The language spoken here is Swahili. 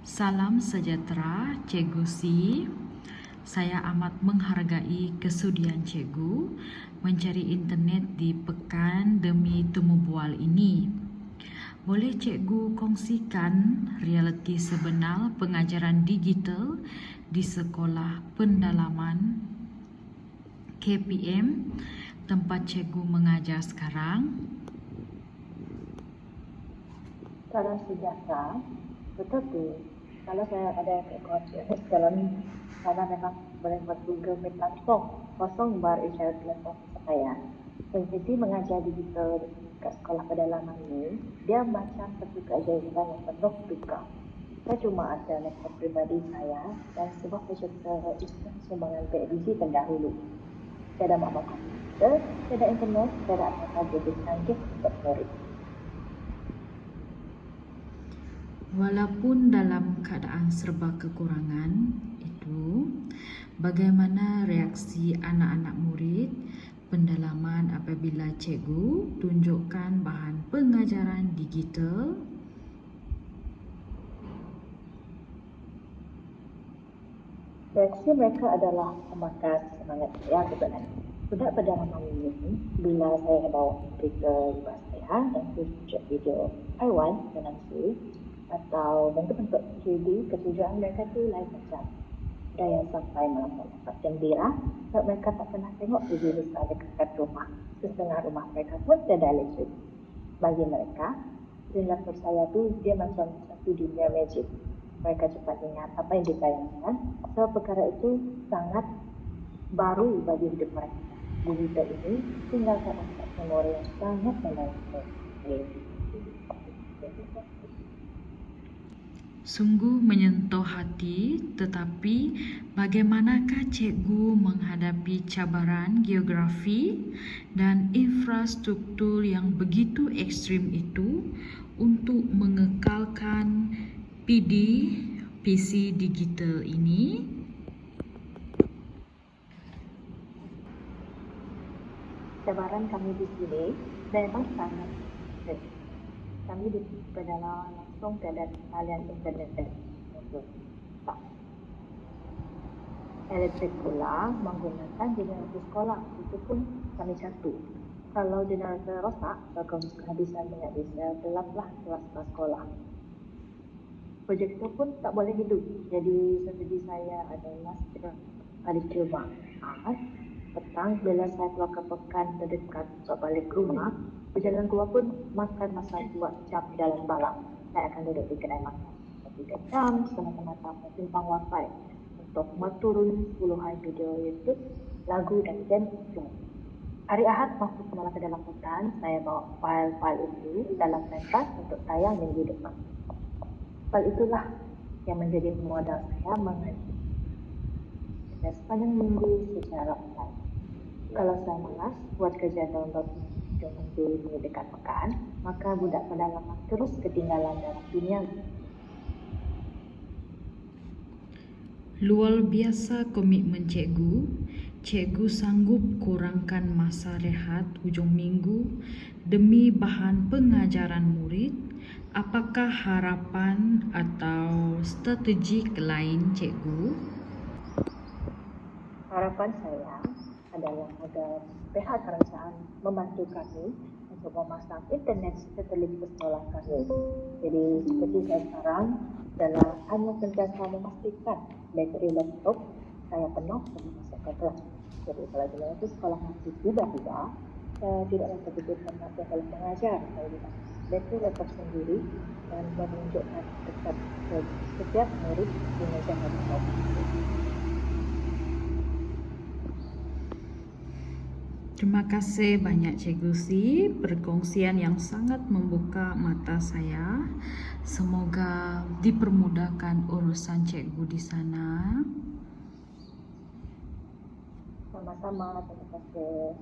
Salam sejahtera, Cikgu Si. Saya amat menghargai kesudian Cikgu mencari internet di pekan demi temu bual ini. Boleh Cikgu kongsikan realiti sebenar pengajaran digital di sekolah pendalaman KPM tempat Cikgu mengajar sekarang? Salam sejahtera, betul tu. Kalau saya ada kekuatan dalam sana memang boleh buat Google Meet langsung, kosong bar isyarat telefon saya. Sensisi mengajar digital kat sekolah pedalaman ini, dia macam satu keajaiban yang penuh duka. Saya cuma ada laptop pribadi saya dan sebuah projector sumbangan PABG terdahulu. Saya ada maklumat komputer, saya ada internet, saya ada aplikasi gadget canggih untuk murid. Walaupun dalam keadaan serba kekurangan itu, bagaimana reaksi anak-anak murid pendalaman apabila cikgu tunjukkan bahan pengajaran digital? Reaksi mereka adalah membakar semangat saya sebenarnya. Budak pedalaman ini, bila saya bawa berita di bawah saya dan tunjuk video haiwan dalam zoo atau bentuk-bentuk 3D, ketujuan mereka tu lain macam. Ada yang sampai melakukan gembira sebab mereka tak pernah tengok video besar dekat rumah. Setengah rumah mereka pun tiada elektrik. Bagi mereka, laptop saya tu dia macam satu dunia magic. Mereka cepat ingat apa yang ditayangkan, sebab perkara itu sangat baru bagi hidup mereka. Digital ini tinggalkan memori yang sangat menarik. Sungguh menyentuh hati, tetapi bagaimanakah cikgu menghadapi cabaran geografi dan infrastruktur yang begitu ekstrim itu untuk mengekalkan PC digital ini? Cabaran kami di sini memang sangat besar. Kami di pedalaman langsung tiada talian internet tak. Elektrik pula menggunakan generator sekolah, itu pun kami satu. Kalau generator rosak, kehabisan minyak bisa gelaplah kelas sekolah. Projektor pun tak boleh hidup, jadi strategi saya adalah ada cuba. Petang bila saya keluar ke pekan terdekat untuk balik rumah, berjalan keluar pun makan masa 2 jam dalam malam. Saya akan duduk di kedai makan 3 jam semata-mata simpang wifi untuk menturun puluhan video YouTube, lagu dan game. Hari Ahad masuk semalam ke dalam hutan, saya bawa file-file itu dalam pentas untuk tayang minggu depan. File itulah yang menjadi modal saya mengajar sepanjang minggu secara online. Kalau saya malas buat kerja download minggu dekat pekan, maka budak pedalaman terus ketinggalan dalam dunia. Luar biasa komitmen cikgu. Cikgu sanggup kurangkan masa rehat hujung minggu demi bahan pengajaran murid. Apakah harapan atau strategi lain cikgu? Harapan saya adalah agar pihak kerajaan membantu kami untuk memasang internet satelit ke sekolah kami. Jadi seperti saya sekarang adalah hanya sentiasa memastikan bateri laptop saya penuh sebelum masuk ke kelas. Jadi kalau di sekolah masih tiba-tiba, saya tidak memperhatikan masa kalau mengajar. Saya tidak bateri laptop sendiri dan menunjukkan dekat setiap murid di meja laptop. Terima kasih banyak Cikgu Si, perkongsian yang sangat membuka mata saya. Semoga dipermudahkan urusan cikgu di sana. Sama-sama, terima kasih.